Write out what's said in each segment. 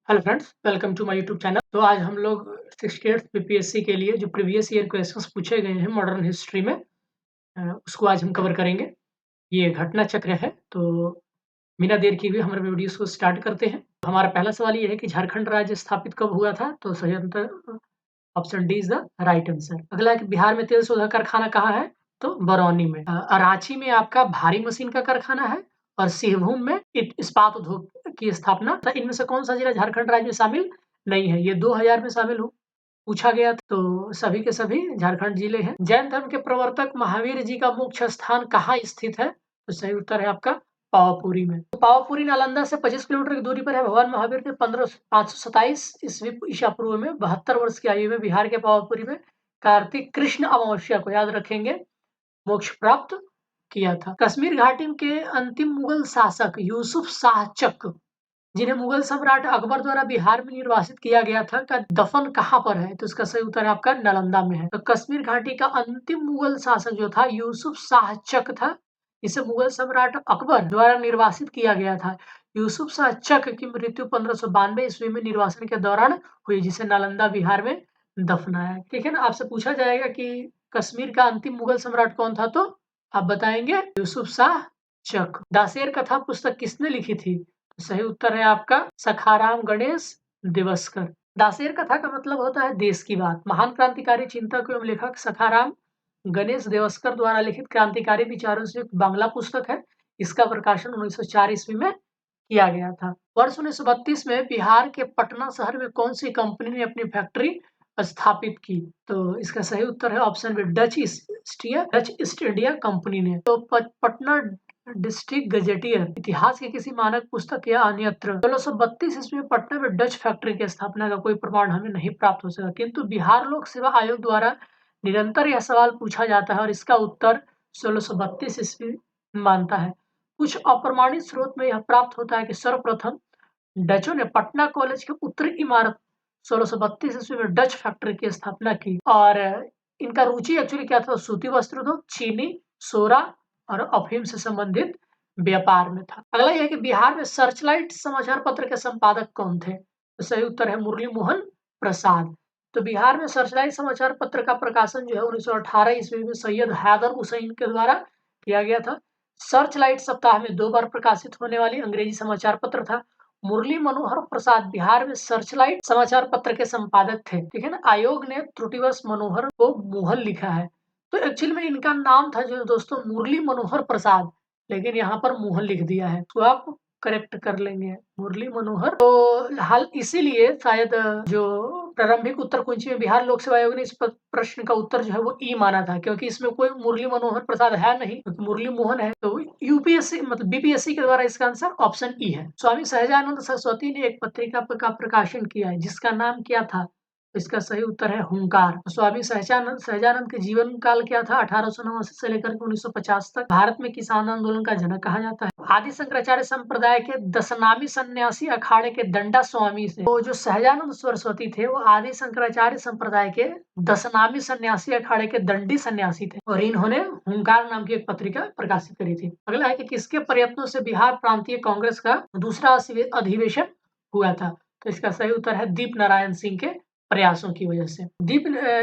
Hello friends, welcome to my YouTube channel. तो आज हम लोग 68th बीपीएससी के लिए जो प्रीवियस ईयर क्वेश्चंस पूछे गए हैं मॉडर्न हिस्ट्री में, उसको आज हम कवर करेंगे। ये घटना चक्र है, तो बिना देर किए हुए हमारे वीडियोस को स्टार्ट करते हैं। हमारा पहला सवाल ये है कि झारखंड राज्य स्थापित कब हुआ था? तो सही answer option D is the right answer. अगला है कि बिहार में तेल शोधक कारखाना कहाँ है? तो बरौनी में। रांची में आपका भारी मशीन का कारखाना है और सिंहभूम में इस्पात उद्योग की स्थापना। तो इनमें से कौन सा जिला झारखंड राज्य में शामिल नहीं है? ये 2000 में शामिल हो पूछा गया था, तो सभी के सभी झारखंड जिले हैं। जैन धर्म के प्रवर्तक महावीर जी का मुख्य स्थान कहाँ स्थित है? तो सही उत्तर है आपका पावापुरी में। तो पावापुरी नालंदा से 25 किलोमीटर की दूरी पर है। भगवान महावीर ने 527 ईस्वी ईसा पूर्व में 72 वर्ष की आयु में बिहार के पावापुरी में कार्तिक कृष्ण अमावस्या को याद रखेंगे मोक्ष प्राप्त किया था। कश्मीर घाटी के अंतिम मुगल शासक यूसुफ शाह चक, जिन्हें मुगल सम्राट अकबर द्वारा बिहार में निर्वासित किया गया था, का दफन कहाँ पर है? तो इसका सही उत्तर है आपका नालंदा में है। तो कश्मीर घाटी का अंतिम मुगल शासक जो था यूसुफ शाह चक था, इसे मुगल सम्राट अकबर द्वारा निर्वासित किया गया था। यूसुफ शाह चक की मृत्यु 1592 ईस्वी में निर्वासन के दौरान हुई, जिसे नालंदा बिहार में दफनाया। ठीक है ना, आपसे पूछा जाएगा कि कश्मीर का अंतिम मुगल सम्राट कौन था, तो आप बताएंगे यूसुफ शाह चक। दाशेर कथा पुस्तक किसने लिखी थी? सही उत्तर है आपका सखाराम गणेश दिवसकर। दाशेर कथा का मतलब होता है देश की बात। महान क्रांतिकारी चिंतक एवं लेखक सखाराम गणेश दिवसकर द्वारा लिखित क्रांतिकारी विचारों से एक बांग्ला पुस्तक है। इसका प्रकाशन 1904 ईस्वी में किया गया था। वर्ष 1932 में बिहार के पटना शहर में कौन सी कंपनी ने अपनी फैक्ट्री स्थापित की? तो इसका सही उत्तर है option B Dutch East India Company ने। तो पटना डिस्ट्रिक्ट गजेटियर इतिहास के किसी मानक पुस्तक या अन्यत्र 1632 ईस्वी में पटना में डच फैक्ट्री की स्थापना का कोई प्रमाण हमें नहीं प्राप्त हो सका, किंतु बिहार लोक सेवा आयोग द्वारा निरंतर यह सवाल पूछा जाता है और इसका उत्तर 1632 ईस्वी मानता है। कुछ अप्रमाणित स्रोत में यह प्राप्त होता है कि सर्वप्रथम डचों ने पटना कॉलेज के उत्तरी इमारत 1632 ईस्वी में डच फैक्ट्री की स्थापना की और इनका रुचि एक्चुअली क्या था? सूती वस्त्र उद्योग, चीनी, सोरा और अफीम से संबंधित व्यापार में था। अगला यह है कि बिहार में सर्चलाइट समाचार पत्र के संपादक कौन थे? तो सही उत्तर है मुरली मोहन प्रसाद। तो बिहार में सर्चलाइट समाचार पत्र का प्रकाशन जो है 1918 ईस्वी में सैयद हैदर हुसैन के द्वारा किया गया था। सर्चलाइट सप्ताह में 2 बार प्रकाशित होने वाली अंग्रेजी समाचार पत्र था। मुरली मनोहर प्रसाद बिहार में सर्चलाइट समाचार पत्र के संपादक थे। ठीक है ना, आयोग ने त्रुटिवश मनोहर को मोहन लिखा है, तो एक्चुअली में इनका नाम था जो दोस्तों मुरली मनोहर प्रसाद, लेकिन यहाँ पर मोहन लिख दिया है, तो आप करेक्ट कर लेंगे मुरली मनोहर। तो हाल इसीलिए शायद जो प्रारंभिक उत्तर कुंजी में बिहार लोक सेवा आयोग ने इस प्रश्न का उत्तर जो है वो ई माना था, क्योंकि इसमें कोई मुरली मनोहर प्रसाद है नहीं, क्योंकि मुरली मोहन है। तो यूपीएससी मतलब बीपीएससी के द्वारा इसका आंसर ऑप्शन ई है। स्वामी सहजानंद सरस्वती ने एक पत्रिका का प्रकाशन किया है जिसका नाम क्या था? इसका सही उत्तर है हुंकार। स्वामी सहजानंद के जीवन काल क्या था? 1889 से लेकर 1950 तक। भारत में किसान आंदोलन का जनक कहा जाता है। आदि शंकराचार्य संप्रदाय के दशनामी सन्यासी अखाड़े के दंडा स्वामी से, तो जो सहजानंद सरस्वती थे वो आदि शंकराचार्य संप्रदाय के दशनामी सन्यासी अखाड़े के दंडी सन्यासी थे और इन्होंने हुंकार नाम की एक पत्रिका प्रकाशित करी थी। अगला है कि किसके प्रयत्नों से बिहार प्रांतीय कांग्रेस का दूसरा अधिवेशन हुआ था? तो इसका सही उत्तर है दीप नारायण सिंह के प्रयासों की वजह से।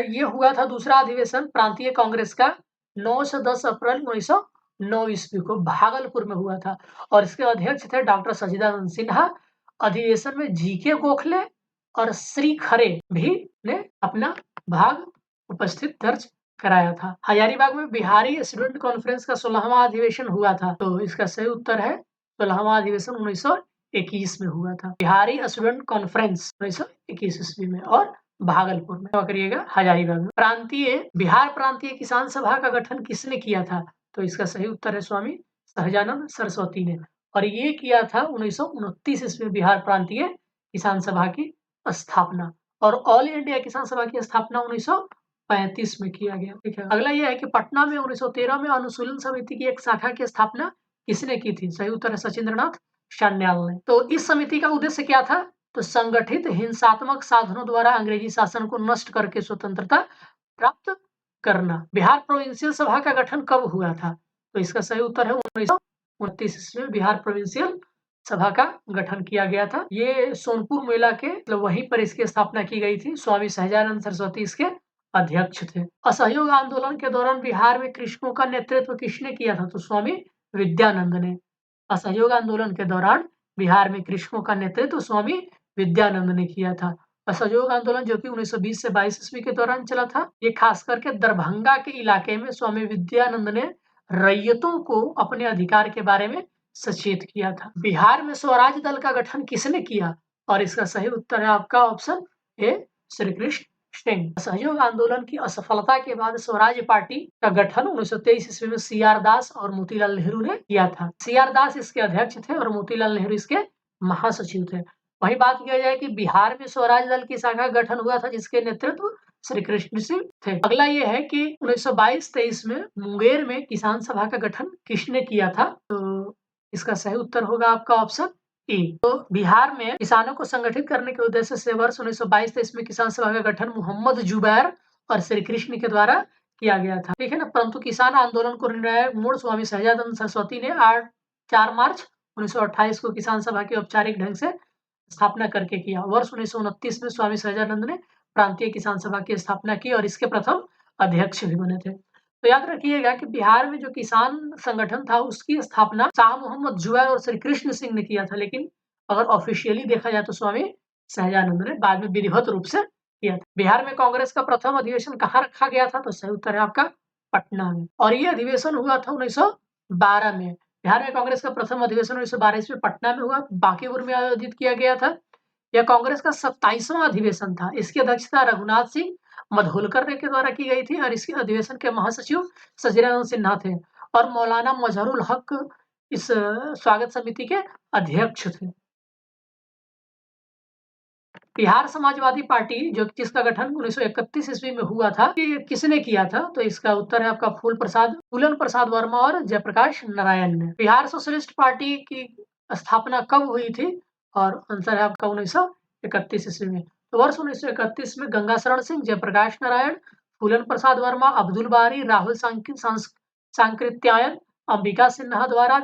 ये हुआ था दूसरा अधिवेशन प्रांतीय कांग्रेस का 9 से 10 अप्रैल 1909 ईस्वी को भागलपुर में हुआ था और इसके अध्यक्ष थे डॉक्टर सच्चिदानंद सिन्हा। अधिवेशन में जीके गोखले और श्री खरे भी ने अपना भाग उपस्थित दर्ज कराया था। हजारीबाग में बिहारी स्टूडेंट कॉन्फ्रेंस का 16वां अधिवेशन हुआ था, तो इसका सही उत्तर है 16वां अधिवेशन 1921 में हुआ था। बिहारी स्टूडेंट कॉन्फ्रेंस 1921 ईस्वी में और भागलपुर में करिएगा हजारीबाग में। बिहार प्रांतीय किसान सभा का गठन किसने किया था? तो इसका सही उत्तर है स्वामी सहजानंद सरस्वती ने और ये किया था 1929 ईस्वी में बिहार प्रांतीय किसान सभा की स्थापना और ऑल इंडिया किसान सभा की स्थापना 1935 में किया गया। ठीक है, अगला यह है कि पटना में 1913 में अनुशीलन समिति की एक शाखा की स्थापना किसने की थी? सही उत्तर है सचिंद्रनाथ सान्याल ने। तो इस समिति का उद्देश्य क्या था? तो संगठित हिंसात्मक साधनों द्वारा अंग्रेजी शासन को नष्ट करके स्वतंत्रता प्राप्त करना। बिहार प्रोविंशियल सभा का गठन कब हुआ था? तो इसका सही उत्तर है 1929 ईस्वी में बिहार प्रोविंशियल सभा का गठन किया गया था। ये सोनपुर मेला के मतलब वहीं पर इसकी स्थापना की गई थी। स्वामी सहजानंद सरस्वती इसके अध्यक्ष थे। असहयोग आंदोलन के दौरान बिहार में कृषकों का नेतृत्व किसने किया था? तो स्वामी विद्यानंद ने। असहयोग आंदोलन के दौरान बिहार में कृषकों का नेतृत्व स्वामी विद्यानंद ने किया था। असहयोग आंदोलन जो कि 1920 से 22 ईस्वी के दौरान चला था, ये खास करके दरभंगा के इलाके में स्वामी विद्यानंद ने रैयतों को अपने अधिकार के बारे में सचेत किया था। बिहार में स्वराज दल का गठन किसने किया? और इसका सही उत्तर है आपका ऑप्शन ए, श्री कृष्ण सिंह। असहयोग आंदोलन की असफलता के बाद स्वराज पार्टी का गठन 1923 ईस्वी में सी.आर. दास और मोतीलाल नेहरू ने किया था। सी.आर. दास इसके अध्यक्ष थे और मोतीलाल नेहरू इसके महासचिव थे। वही बात किया जाए कि बिहार में स्वराज दल की शाखा का गठन हुआ था जिसके नेतृत्व श्री कृष्ण सिंह थे। अगला ये है कि 1922-23 में मुंगेर में किसान सभा का गठन किसने किया था? तो इसका सही उत्तर होगा आपका ऑप्शन ए। तो बिहार में किसानों को संगठित करने के उद्देश्य से वर्ष 1922-23 में किसान सभा का गठन मोहम्मद जुबैर और श्री कृष्ण के द्वारा किया गया था। ठीक है ना। परंतु किसान आंदोलन को निर्णायक मोड़ स्वामी सहजानंद सरस्वती ने 4 मार्च 1928 को किसान सभा की औपचारिक ढंग से स्थापना करके किया। वर्ष 1929 में स्वामी सहजानंद ने प्रांतीय किसान सभा की स्थापना की और इसके प्रथम अध्यक्ष भी बने थे। तो याद रखिएगा कि बिहार में जो किसान संगठन था उसकी स्थापना शाह मोहम्मद जुबैर और श्री कृष्ण सिंह ने किया था, लेकिन अगर ऑफिशियली देखा जाए तो स्वामी सहजानंद ने बाद में विधिवत रूप से किया था। बिहार में कांग्रेस का प्रथम अधिवेशन कहाँ रखा गया था? तो सही उत्तर है आपका पटना में। और ये अधिवेशन हुआ था 1912 में। बिहार में कांग्रेस का प्रथम अधिवेशन 1912 ईस्वी में पटना में हुआ, बांकीपुर में आयोजित किया गया था। यह कांग्रेस का 27वां अधिवेशन था। इसकी अध्यक्षता रघुनाथ सिंह मधोलकर के द्वारा की गई थी और इसके अधिवेशन के महासचिव सजीदानंद सिन्हा थे और मौलाना मजहरुल हक इस स्वागत समिति के अध्यक्ष थे। बिहार समाजवादी पार्टी जो जिसका गठन 1931 ईस्वी में हुआ था, ये किसने किया था? तो इसका उत्तर है आपका फूलन प्रसाद वर्मा और जयप्रकाश नारायण ने। बिहार सोशलिस्ट पार्टी की स्थापना कब हुई थी? और आंसर है आपका 1931 ईस्वी में। तो वर्ष 1931 में गंगाशरण सिंह, जयप्रकाश नारायण, फूलन प्रसाद वर्मा, अब्दुल बारी, राहुल सांकृत्यायन, अंबिका सिन्हा द्वारा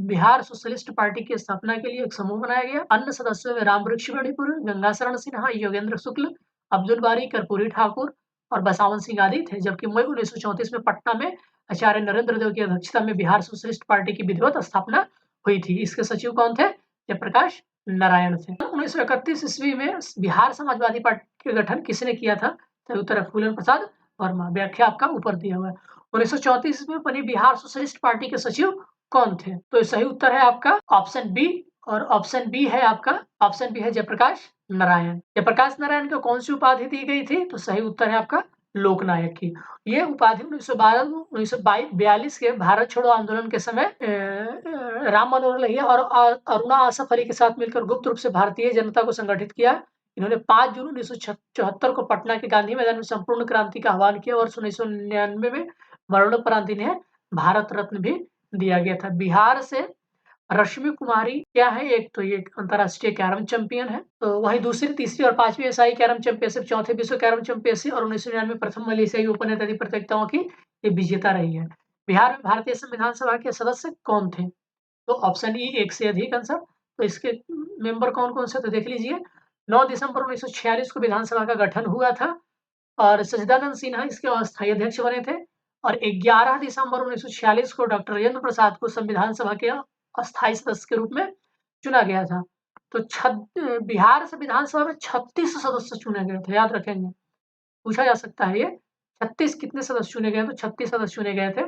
बिहार सोशलिस्ट पार्टी की स्थापना के लिए एक समूह बनाया गया। अन्य सदस्यों में रामवृक्ष मणिपुर, गंगाशरण सिन्हा, योगेंद्र शुक्ल, अब्दुल बारी, कर्पूरी ठाकुर और बसावन सिंह आदि थे। जबकि मई 1934 में पटना में आचार्य नरेंद्र देव की अध्यक्षता में बिहार सोशलिस्ट पार्टी की विधिवत स्थापना हुई थी। इसके सचिव कौन थे? जयप्रकाश नारायण थे। 1931 ईस्वी में बिहार समाजवादी पार्टी का गठन किसने किया था? तो उत्तर है फूलन प्रसाद वर्मा। व्याख्या आपका ऊपर दिया हुआ है। 1934 में बनी बिहार सोशलिस्ट पार्टी के सचिव कौन थे? तो सही उत्तर है आपका ऑप्शन बी और ऑप्शन बी है आपका ऑप्शन बी है जयप्रकाश नारायण। जयप्रकाश नारायण को कौन सी उपाधि दी गई थी? तो सही उत्तर है आपका लोकनायक की। ये उपाधि 1942 के भारत छोड़ो आंदोलन के समय राम मनोहर लोहिया और अरुणा आसफ अली के साथ मिलकर गुप्त रूप से भारतीय जनता को संगठित किया। इन्होंने 5 जून 1974 को पटना के गांधी मैदान में संपूर्ण क्रांति का आह्वान किया। वर्ष 1999 में मरणोपरांत इन्हें भारत रत्न भी दिया गया था। बिहार से रश्मि कुमारी क्या है? एक तो ये अंतर्राष्ट्रीय कैरम चैंपियन है, तो वही दूसरी, तीसरी और 5वीं एशियाई कैरम चैंपियनशिप, चौथे विश्व कैरम चैंपियनशिप और 1999 प्रथम मलेशियाई ओपन इत्यादि प्रतियोगिताओं की ये विजेता रही है। बिहार में भारतीय संविधान सभा के सदस्य कौन थे? तो ऑप्शन ई 1 से अधिक आंसर। तो इसके मेंबर कौन-कौन से? तो देख लीजिए। 9 दिसंबर 1946 को विधानसभा का गठन हुआ था और सच्चिदानंद सिन्हा इसके अस्थायी अध्यक्ष बने थे और 11 दिसंबर 1946 को डॉक्टर राजेंद्र प्रसाद को संविधान सभा के अस्थायी सदस्य के रूप में चुना गया था। तो बिहार से विधानसभा में 36 सदस्य चुने गए थे, याद रखेंगे। पूछा जा सकता है ये 36 कितने सदस्य चुने गए? तो 36 सदस्य चुने गए थे,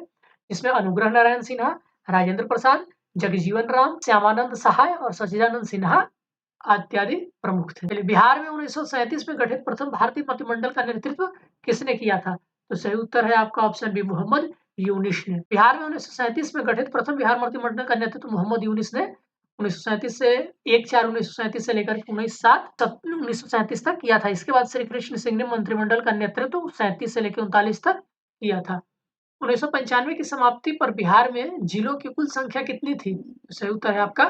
जिसमें अनुग्रह नारायण सिन्हा, राजेंद्र प्रसाद, जगजीवन राम, श्यामानंद सहाय और सच्चिदानंद सिन्हा इत्यादि प्रमुख थे। चलिए, बिहार में 1937 में गठित प्रथम भारतीय मंत्रिमंडल का नेतृत्व किसने किया था? तो सही उत्तर है आपका ऑप्शन बी, मोहम्मद यूनिस ने। बिहार में 1937 में गठित प्रथम बिहार मंत्रिमंडल का नेतृत्व मोहम्मद यूनिस ने 1937 से 1/4/1937 से लेकर 1937 तक किया था। इसके बाद श्री कृष्ण सिंह ने मंत्रिमंडल का नेतृत्व 37 से लेकर 39 तक किया था। 1995 की समाप्ति पर बिहार में जिलों की कुल संख्या कितनी थी? सही उत्तर है आपका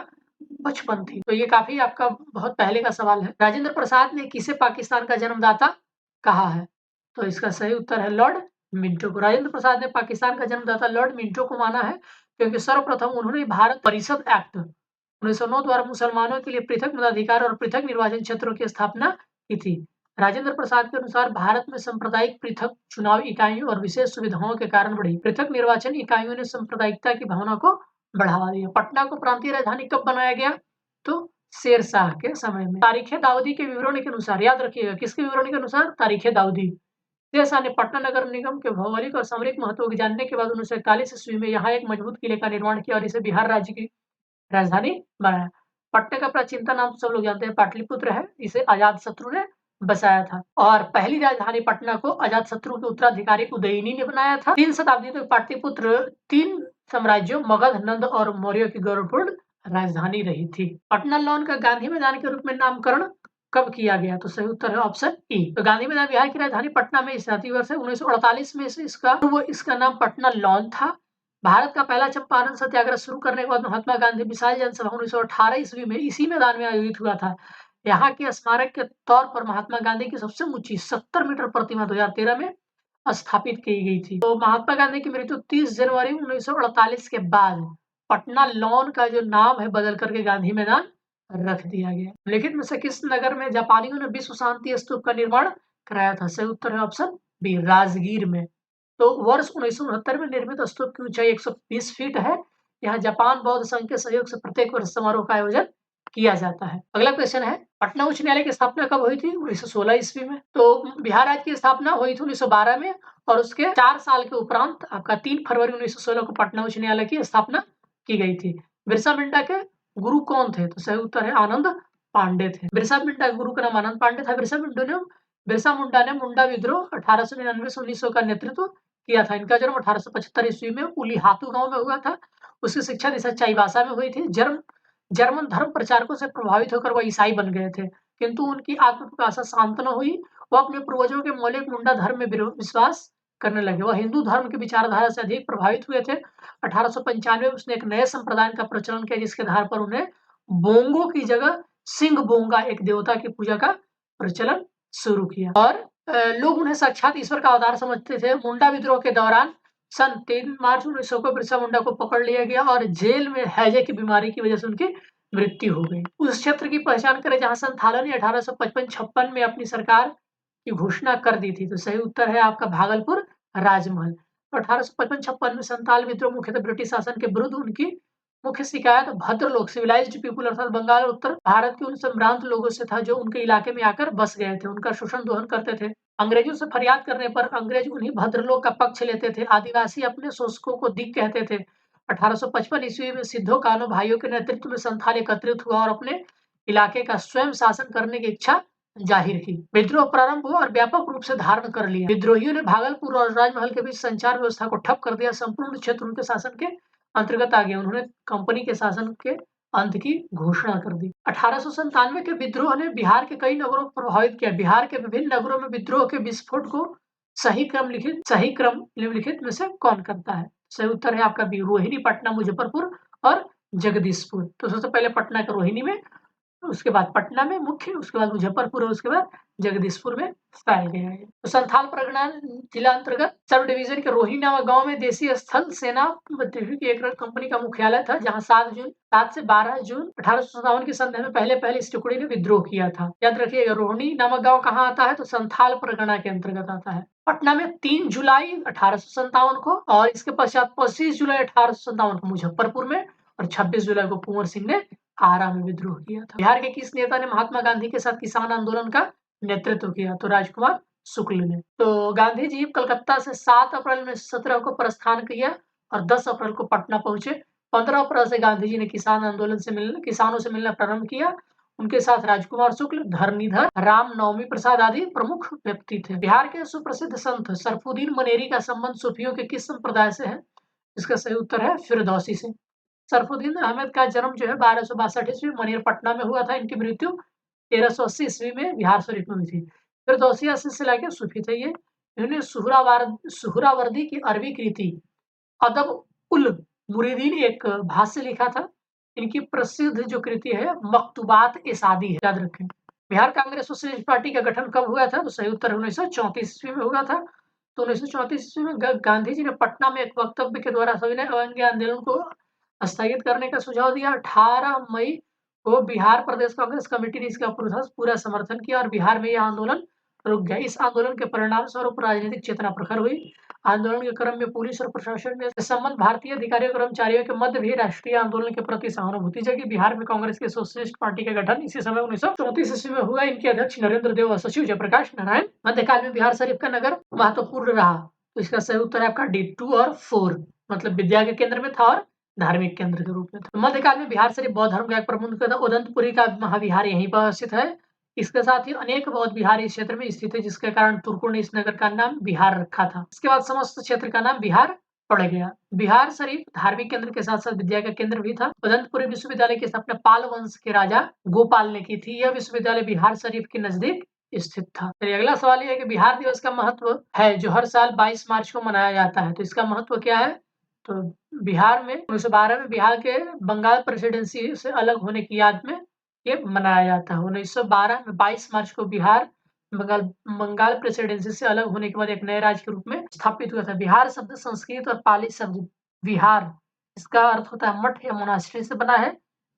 55 थी। तो ये काफी आपका बहुत पहले का सवाल है। राजेंद्र प्रसाद ने किसे पाकिस्तान का जन्मदाता कहा है? तो इसका सही उत्तर है लॉर्ड मिंटो को। राजेंद्र प्रसाद ने पाकिस्तान का जन्मदाता लॉर्ड मिंटो को माना है क्योंकि सर्वप्रथम उन्होंने भारत परिषद एक्ट 1909 द्वारा मुसलमानों के लिए पृथक मताधिकार और पृथक निर्वाचन क्षेत्रों की स्थापना की थी। राजेंद्र प्रसाद के अनुसार भारत में सांप्रदायिक पृथक चुनाव इकाइयों और विशेष सुविधाओं के कारण बढ़ी पृथक निर्वाचन इकाइयों ने सांप्रदायिकता की भावना को बढ़ावा दिया। पटना को प्रांतीय राजधानी कब बनाया गया? तो शेरशाह के समय में। तारीख दाऊदी के विवरण के अनुसार, याद रखिएगा किसके विवरण के अनुसार? तारीख दाऊदी। शेरशाह ने पटना नगर निगम के भौगोलिक और सामरिक महत्व को जानने के बाद 1941 ईस्वी में यहाँ एक मजबूत किले का निर्माण किया और इसे बिहार राज्य की राजधानी बनाया। पटना का प्राचीनता नाम सब लोग जानते हैं, पाटलिपुत्र है। इसे अजातशत्रु ने बसाया था और पहली राजधानी पटना को अजातशत्रु के उत्तराधिकारी उदयिनी ने बनाया था। 3 शताब्दी तक पाटलिपुत्र 3 साम्राज्यों मगध, नंद और मौर्य की गौरवपूर्ण राजधानी रही थी। पटना लॉन का गांधी मैदान के रूप में नामकरण कब किया गया? तो सही उत्तर है ऑप्शन ई। तो गांधी मैदान बिहार की राजधानी पटना में इस जाति वर्ष 1948 में इसका नाम पटना लॉन था। भारत का पहला चंपारण सत्याग्रह शुरू करने के बाद महात्मा गांधी विशाल जनसभा 1918 ईस्वी में इसी मैदान में आयोजित हुआ था। यहाँ के स्मारक के तौर पर महात्मा गांधी की सबसे ऊंची 70 मीटर प्रतिमा 2013 में स्थापित की गई थी। तो महात्मा गांधी की मृत्यु 30 जनवरी 1948 के बाद पटना लॉन का जो नाम है बदल करके गांधी मैदान रख दिया गया। निम्नलिखित में से किस नगर में जापानियों ने विश्व शांति स्तूप का निर्माण कराया था? सही उत्तर है ऑप्शन बी, राजगीर में। तो वर्ष 1969 में निर्मित स्तूप की ऊंचाई 120 फीट है। यहाँ जापान बौद्ध संघ के सहयोग से प्रत्येक वर्ष समारोह का आयोजन किया जाता है। अगला क्वेश्चन है, पटना उच्च न्यायालय की स्थापना कब हुई थी? 1916 ईस्वी में। तो बिहार राज्य की स्थापना हुई थी 1912 में और उसके 4 साल के उपरांत आपका 3 फरवरी 1916 को पटना उच्च न्यायालय की स्थापना की गई थी। बिरसा मुंडा के गुरु कौन थे? तो सही उत्तर है आनंद पांडे थे। बिरसा मुंडा के गुरु का नाम आनंद पांडे था। बिरसा मुंडा ने मुंडा विद्रोह 1899 से 1900 का नेतृत्व किया था। इनका जन्म 1875 ईस्वी में उलीहातू गांव में हुआ था। उसकी शिक्षा दीक्षा चाईबासा में हुई थी। जर्मन धर्म प्रचारकों से प्रभावित होकर वह ईसाई बन गए थे, किंतु उनकी आत्मप्रकाशा शांत न हुई। वह अपने पूर्वजों के मौलिक मुंडा धर्म में विश्वास करने लगे। वह हिंदू धर्म की विचारधारा से अधिक प्रभावित हुए थे। 1895 में उसने एक नए संप्रदाय का प्रचलन किया, जिसके आधार पर उन्हें बोंगो की जगह सिंह बोंगा, एक देवता की पूजा का प्रचलन शुरू किया और लोग उन्हें साक्षात ईश्वर का अवतार समझते थे। मुंडा विद्रोह के दौरान सन 3 मार्च 1900 को बिरसा मुंडा को पकड़ लिया गया और जेल में हैजे की बीमारी की वजह से उनकी मृत्यु हो गई। उस क्षेत्र की पहचान करें जहां संथालों ने 1855-56 में अपनी सरकार की घोषणा कर दी थी। तो सही उत्तर है आपका भागलपुर राजमहल। 1855-56 में संथाल विद्रोह मुख्यतः ब्रिटिश शासन के विरुद्ध उनकी मुख्य शिकायत भद्र लोग, सिविलाइज्ड पीपुल अर्थात बंगाल और उत्तर भारत के उन संभ्रांत लोगों से था जो उनके इलाके में आकर बस गए थे, उनका शोषण दोहन करते थे। अंग्रेजों से फरियाद करने पर अंग्रेज उन्हीं भद्र लोग का पक्ष लेते थे। आदिवासी अपने शोषकों को दिग कहते थे। 1855 ईस्वी में सिद्धो कान्हो भाइयों के नेतृत्व में संथाल एकत्रित हुआ और अपने इलाके का स्वयं शासन करने की इच्छा जाहिर की। विद्रोह प्रारंभ हुआ और व्यापक रूप से धारण कर लिया। विद्रोहियों ने भागलपुर और राजमहल के बीच संचार व्यवस्था को ठप कर दिया। संपूर्ण क्षेत्र उनके शासन के अंतर्गत आ गया। उन्होंने कंपनी के शासन के अंत की घोषणा कर दी। 1897 के विद्रोह ने बिहार के कई नगरों को प्रभावित किया। बिहार के विभिन्न नगरों में विद्रोह के विस्फोट को सही क्रम निम्नलिखित में से कौन करता है? सही उत्तर है आपका बी, रोहिणी, पटना, मुजफ्फरपुर और जगदीशपुर। तो सबसे पहले पटना का रोहिणी में, उसके बाद पटना में मुख्य, उसके बाद मुजफ्फरपुर और उसके बाद जगदीशपुर में पाया गया है। तो संथाल परगना जिला अंतर्गत सब डिवीजन के रोहिणी नामक गांव में देशी स्थल सेना की एक कंपनी का मुख्यालय था, जहां 7 से 12 जून 1857 की संध्या में पहले इस टुकड़ी ने विद्रोह किया था। याद रखिएगा रोहिणी नामक गांव कहाँ आता है? तो संथाल परगना के अंतर्गत आता है। पटना में 3 जुलाई 1857 को और इसके पश्चात 25 जुलाई 1857 को मुजफ्फरपुर में और 26 जुलाई को कुंवर सिंह ने आरा में विद्रोह किया था। बिहार के किस नेता ने महात्मा गांधी के साथ किसान आंदोलन का नेतृत्व किया? तो राजकुमार शुक्ल ने। तो गांधी जी कलकत्ता से 7 अप्रैल 1917 को प्रस्थान किया और 10 अप्रैल को पटना पहुंचे। 15 अप्रैल से गांधी जी ने किसानों से मिलना प्रारंभ किया। उनके साथ राजकुमार शुक्ल, धरणीधर, राम नवमी प्रसाद आदि प्रमुख व्यक्ति थे। बिहार के सुप्रसिद्ध संत सरफुद्दीन मनेरी का संबंध सूफियों के किस संप्रदाय से है? इसका सही उत्तर है फिरदौसी से। सरफुद्दीन अहमद का जन्म जो है 1262 ईस्वी मनेर पटना में हुआ था। इनकी मृत्यु 1380 ईस्वी में बिहार शरीफ में हुई थी। फिरदौसिया सिलसिला के सूफी थे ये। इन्होंने सुहरावर्दी की अरबी कृति अदब उल मुरीदीन एक भाष्य लिखा था। इनकी प्रसिद्ध जो कृति है मकतूबात ए सादी है, याद रखें। बिहार कांग्रेस सोशलिस्ट पार्टी का गठन कब हुआ था? तो सही उत्तर 1934 ईस्वी में हुआ था। तो 1934 ईस्वी में गांधी जी ने पटना में एक वक्तव्य के द्वारा सविनय अवज्ञा आंदोलन को स्थगित करने का सुझाव दिया। 18 मई को बिहार प्रदेश कांग्रेस कमेटी ने इसका पूरा समर्थन किया और बिहार में यह आंदोलन रुक गया। इस आंदोलन के परिणाम स्वरूप राजनीतिक चेतना प्रखर हुई। आंदोलन के क्रम में पुलिस और प्रशासन ने संबंध भारतीय अधिकारियों कर्मचारियों के मध्य भी राष्ट्रीय आंदोलन के प्रति सहानुभूति जगी। बिहार में कांग्रेस के सोशलिस्ट पार्टी का गठन इसी समय 1934 ईस्वी में हुआ। इनके अध्यक्ष नरेंद्र देव और सचिव जयप्रकाश नारायण। मध्यकाल में बिहार शरीफ का नगर महत्वपूर्ण रहा। तो इसका सही उत्तर है आपका डी 2 और 4, मतलब विद्या के केंद्र में था और धार्मिक केंद्र के रूप में था। मध्यकाल में बिहार शरीफ बौद्ध धर्म का एक प्रमुख उदंतपुरी का महाविहार यहीं पर स्थित है। इसके साथ ही अनेक बौद्ध विहार इस क्षेत्र में स्थित है, जिसके कारण तुर्कों ने इस नगर का नाम बिहार रखा था। इसके बाद समस्त क्षेत्र का नाम बिहार पड़ गया। बिहार शरीफ धार्मिक केंद्र के साथ साथ विद्या का केंद्र भी था। उदंतपुरी विश्वविद्यालय की स्थापना पाल वंश के राजा गोपाल ने की थी। यह विश्वविद्यालय बिहार शरीफ के नजदीक स्थित था। चलिए अगला सवाल यह है कि बिहार दिवस का महत्व है जो हर साल 22 मार्च को मनाया जाता है। तो इसका महत्व क्या है? तो बिहार में 1912 में बिहार के बंगाल प्रेसिडेंसी से अलग होने की याद में ये मनाया जाता है। 1912 में 22 मार्च को बिहार बंगाल प्रेसिडेंसी से अलग होने के बाद एक नए राज्य के रूप में स्थापित हुआ था। बिहार शब्द संस्कृत और पाली शब्द विहार, इसका अर्थ होता है मठ या मोनास्ट्री से बना है।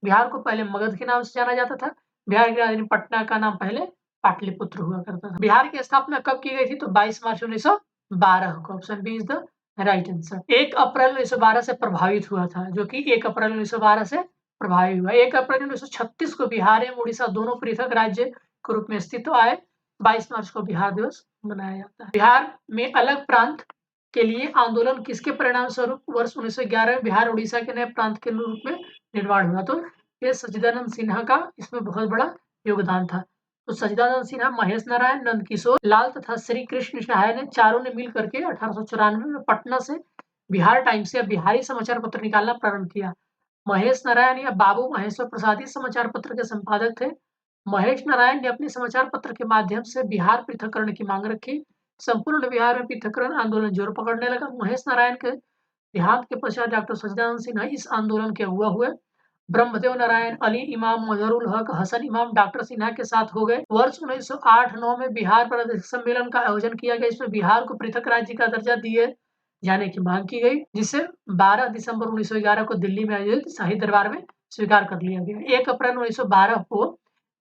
बिहार को पहले मगध के नाम से जाना जाता था। बिहार की राजधानी पटना का नाम पहले पाटलिपुत्र हुआ करता था। बिहार की स्थापना कब की गई थी? तो 22 मार्च 1912 को। Option B is the right answer. 1 April 1912 से प्रभावित हुआ था, जो कि 1 अप्रैल 1912 से प्रभावी हुआ। 1 अप्रैल 1936 को बिहार एवं उड़ीसा दोनों पृथक राज्य के रूप में अस्तित्व आए। 22 मार्च को बिहार दिवस मनाया जाता है। बिहार में अलग प्रांत के लिए आंदोलन किसके परिणाम स्वरूप वर्ष 1911 में बिहार उड़ीसा के नए प्रांत के रूप में निर्माण हुआ? तो ये सच्चिदानंद सिन्हा का इसमें बहुत बड़ा योगदान था। तो सच्चिदानंद सिन्हा, महेश नारायण, नंदकिशोर लाल तथा श्री कृष्ण सहाय ने चारों ने मिल करके 1894 में पटना से बिहार टाइम्स या बिहारी समाचार पत्र निकालना प्रारंभ किया। महेश नारायण या बाबू महेश्वर प्रसाद इस समाचार पत्र के संपादक थे। महेश नारायण ने अपने समाचार पत्र के माध्यम से बिहार पृथक्करण की मांग रखी। संपूर्ण बिहार में पृथक्करण आंदोलन जोर पकड़ने लगा। महेश नारायण के देहांत के पश्चात डॉक्टर सच्चिदानंद सिन्हा इस आंदोलन के अगुवा हुए। ब्रह्मदेव नारायण, अली इमाम, मजहरुल हक, हसन इमाम डॉक्टर सिन्हा के साथ हो गए। वर्ष 1908-9 में बिहार प्रादेशिक सम्मेलन का आयोजन किया गया। इसमें बिहार को पृथक राज्य का दर्जा दिए जाने की मांग की गई, जिसे 12 दिसंबर 1911 को दिल्ली में आयोजित शाही दरबार में स्वीकार कर लिया गया। 1 अप्रैल 1912 को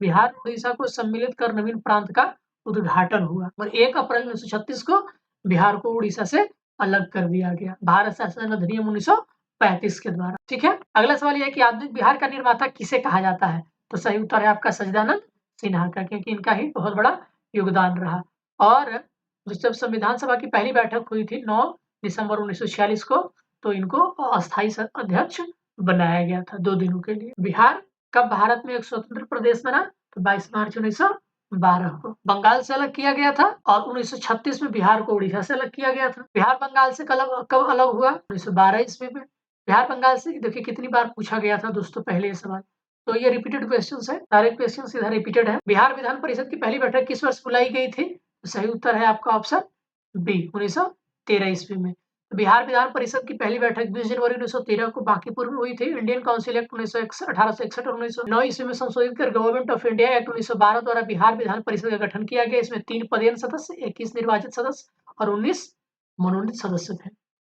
बिहार उड़ीसा को सम्मिलित कर नवीन प्रांत का उद्घाटन हुआ और 1 अप्रैल 1936 को बिहार को उड़ीसा से अलग कर दिया गया भारत शासन अधिनियम 1935 के द्वारा। ठीक है, अगला सवाल यह है कि आधुनिक बिहार का निर्माता किसे कहा जाता है? तो सही उत्तर है आपका सच्चिदानंद सिन्हा का, क्योंकि इनका ही बहुत बड़ा योगदान रहा। और जब संविधान सभा की पहली बैठक हुई थी 9 दिसंबर 1946 को, तो इनको अस्थायी अध्यक्ष बनाया गया था 2 दिनों के लिए। बिहार कब भारत में एक स्वतंत्र प्रदेश बना? तो 22 मार्च 1912 को। बंगाल से अलग किया गया था और 1936 में बिहार को उड़ीसा से अलग किया गया था। बिहार बंगाल से कब अलग हुआ? 1912 ईस्वी में। बिहार बंगाल से देखिए कितनी बार पूछा गया था दोस्तों पहले ये सवाल, तो ये रिपीटेड क्वेश्चन है, सारे क्वेश्चन इधर रिपीटेड है। बिहार विधान परिषद की पहली बैठक किस वर्ष बुलाई गई थी? तो सही उत्तर है आपका ऑप्शन बी 1913 ईस्वी में। बिहार विधान परिषद की पहली बैठक 20 जनवरी 1913 को बांकीपुर में हुई थी। इंडियन काउंसिल एक्ट 1861 और 1909 ईस्वी में संशोधित कर गवर्नमेंट ऑफ इंडिया एक्ट 1912 द्वारा बिहार विधान परिषद का गठन किया गया। इसमें 3 पदेन सदस्य, 21 निर्वाचित सदस्य और 19 मनोनीत सदस्य थे।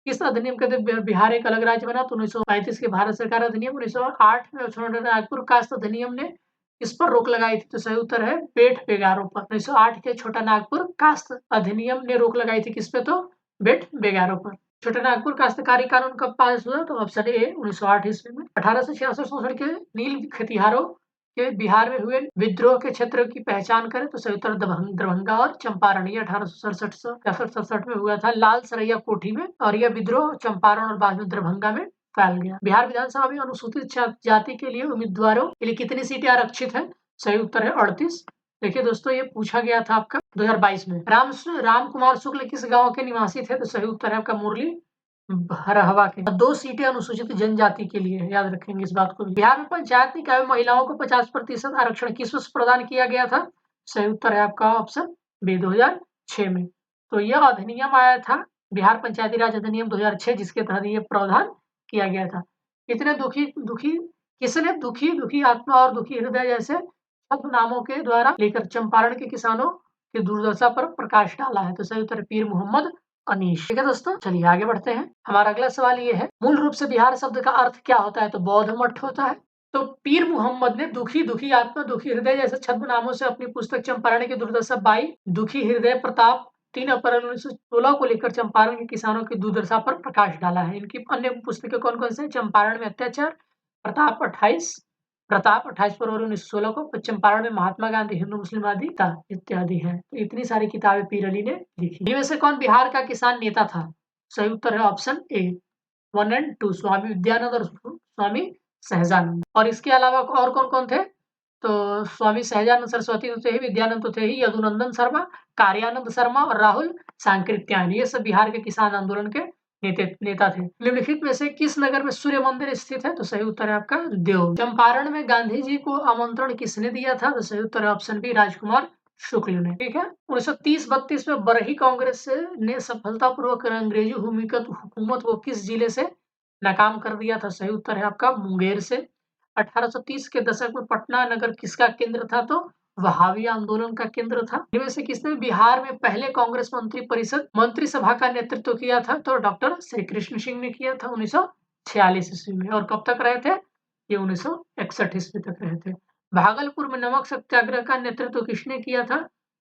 किस अधिनियम के तहत बिहार एक अलग राज्य बना? तो 1935 के भारत सरकार अधिनियम। 1908 में छोटा नागपुर कास्ट अधिनियम ने इस पर रोक लगाई थी। तो सही उत्तर है बेट बेगारों पर। 1908 के छोटा नागपुर कास्ट अधिनियम ने रोक लगाई थी किस पे? तो बेट बेगारों पर। छोटा नागपुर काश्तकारी कानून कब पास हुआ? तो ऑप्शन ए 1908 ईस्वी में। 1866 के नील खतिहारों के बिहार में हुए विद्रोह के क्षेत्र की पहचान करें? तो सही उत्तर दरभंगा और चंपारण। ये 1867 में हुआ था लाल सरैया कोठी में, और यह विद्रोह चंपारण और बाद में दरभंगा में फैल गया। बिहार विधानसभा में अनुसूचित जाति के लिए उम्मीदवारों के लिए कितनी सीटें आरक्षित है? सही उत्तर है 38। देखिए दोस्तों, ये पूछा गया था आपका 2022 में। राम कुमार शुक्ल किस गांव के निवासी थे? तो सही उत्तर है आपका मुरली हवा के। 2 सीटें अनुसूचित जनजाति के लिए, याद रखेंगे इस बात को। बिहार में पंचायत निकाय में महिलाओं को 50% आरक्षण किस वर्ष प्रदान किया गया था? सही उत्तर है आपका ऑप्शन बी 2006 में। तो यह अधिनियम आया था बिहार पंचायती राज अधिनियम 2006, जिसके तहत ये प्रावधान किया गया था। कितने किसने दुखी आत्मा और दुखी हृदय जैसे शब्द नामों के द्वारा लेकर चंपारण के किसानों की दुर्दशा पर प्रकाश डाला है? तो सही उत्तर पीर मोहम्मद अनीश। ठीक है दोस्तों, चलिए आगे बढ़ते हैं। हमारा अगला सवाल ये है, मूल रूप से बिहार शब्द का अर्थ क्या होता है? तो बौद्ध मठ होता है। तो पीर मुहम्मद ने दुखी, दुखी आत्मा, दुखी हृदय जैसे छद्म नामों से अपनी पुस्तक चंपारण की दुर्दशा 22 दुखी हृदय प्रताप 3 अप्रैल 1916 को लेकर चंपारण के किसानों की दुर्दशा पर प्रकाश डाला है। इनकी अन्य पुस्तकें कौन-कौन से हैं? चंपारण में अत्याचार, प्रताप 28 फरवरी 1916 को, चंपारण में महात्मा गांधी, हिंदू मुस्लिम आदि इत्यादि है। तो इतनी सारी किताबें पीर अली ने लिखी। इनमें से कौन बिहार का किसान नेता था? सही उत्तर है ऑप्शन ए 1 एंड 2, स्वामी विद्यानंद और स्वामी सहजानंद। और इसके अलावा और कौन-कौन थे? तो स्वामी सहजानंद सरस्वती तो थे ही, विद्यानंद तो थे ही, यदुनंदन शर्मा, कार्यानंद शर्मा और राहुल सांकृत्यायन, ये सब बिहार के किसान आंदोलन के नेता थे। निम्नलिखित में से किस नगर में सूर्य मंदिर स्थित है? तो सही उत्तर है आपका देव। चंपारण में गांधी जी को आमंत्रण किसने दिया था? तो सही उत्तर है ऑप्शन बी राजकुमार शुक्ल ने। ठीक है, 1930-32 में बरही कांग्रेस ने सफलतापूर्वक अंग्रेजी हुकूमत को किस जिले से नाकाम कर दिया था? सही उत्तर है आपका मुंगेर से। 1830 के दशक में पटना नगर किसका केंद्र था? तो वहाबी आंदोलन का केंद्र था। इनमें से किसने बिहार में पहले कांग्रेस मंत्रिसभा का नेतृत्व किया था? तो डॉक्टर श्री कृष्ण सिंह ने किया था 1946 ईस्वी में। और कब तक रहे थे? ये 1961 ईस्वी तक रहे थे। भागलपुर में नमक सत्याग्रह का नेतृत्व किसने किया था?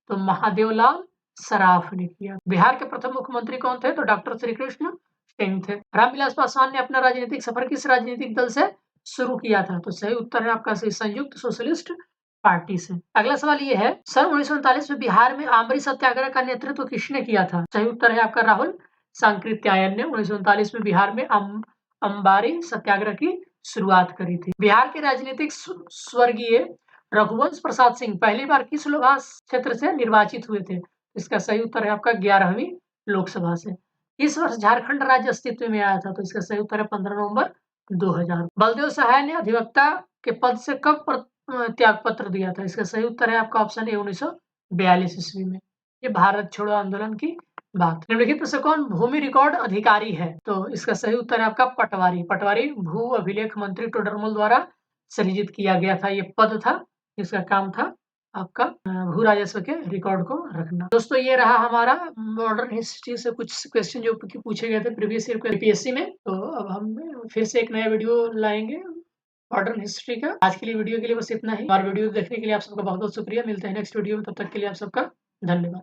तो महादेवलाल सराफ ने किया। बिहार के प्रथम मुख्यमंत्री कौन थे? तो डॉक्टर श्री कृष्ण सिंह थे। रामविलास पासवान ने अपना राजनीतिक सफर किस राजनीतिक दल से शुरू किया था? तो सही उत्तर है आपका संयुक्त सोशलिस्ट पार्टी से। अगला सवाल ये है, सन 1939 में बिहार में आमरी सत्याग्रह का नेतृत्व किसने किया था? सही उत्तर है आपका राहुल सांकृत्यायन ने 1939 में बिहार में अंबारी सत्याग्रह की शुरुआत करी थी। बिहार के राजनीतिक स्वर्गीय रघुवंश प्रसाद सिंह पहली बार किस लोकसभा क्षेत्र से निर्वाचित हुए थे? इसका सही उत्तर है आपका 11वीं लोकसभा से। इस वर्ष झारखंड राज्य अस्तित्व में आया था? तो इसका सही उत्तर है 15 नवंबर 2000। बलदेव सहाय ने अधिवक्ता के पद से कब त्याग पत्र दिया था? इसका सही उत्तर है आपका ऑप्शन ए 1942 ईस्वी में। ये भारत छोड़ो आंदोलन की बात। निम्नलिखित में से कौन भूमि रिकॉर्ड अधिकारी है? तो इसका सही उत्तर है आपका पटवारी। पटवारी भू अभिलेख मंत्री टोडरमल द्वारा सृजित किया गया था, ये पद था, इसका काम था आपका भू राजस्व के रिकॉर्ड को रखना। दोस्तों ये रहा हमारा मॉडर्न हिस्ट्री से कुछ क्वेश्चन जो पूछे गए थे प्रीवियस ईयर यूपीएससी में। तो अब हम फिर से एक नया वीडियो लाएंगे मॉडर्न हिस्ट्री का। आज के लिए वीडियो के लिए बस इतना ही, और वीडियो देखने के लिए आप सबका बहुत बहुत शुक्रिया। मिलते हैं नेक्स्ट वीडियो में, तब तक के लिए आप सबका धन्यवाद।